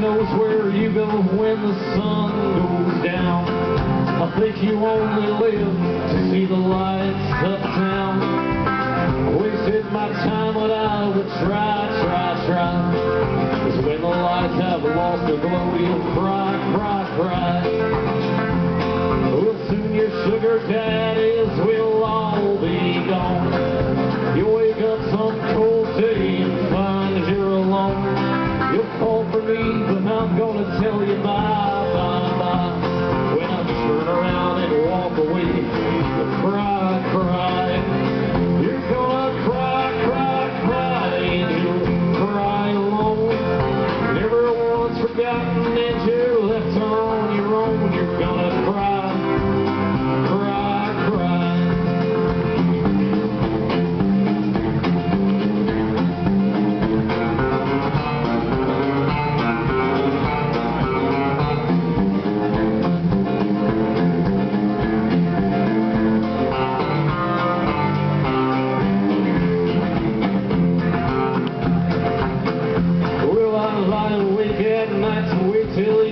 Knows where you go when the sun goes down. I think you only live to see the lights uptown. Wasted my time when I would try. 'Cause when the lights have lost their glow, you'll cry. Well, soon your sugar daddies will all be gone. You wake up some cold day and find that you're alone. You'll call for me, but I'm gonna tell you bye. When I turn around and walk away, you'll cry. You're gonna cry, and you'll cry alone. Never once forgotten that you're left on your own. You're gonna cry. Lie awake at night and wait till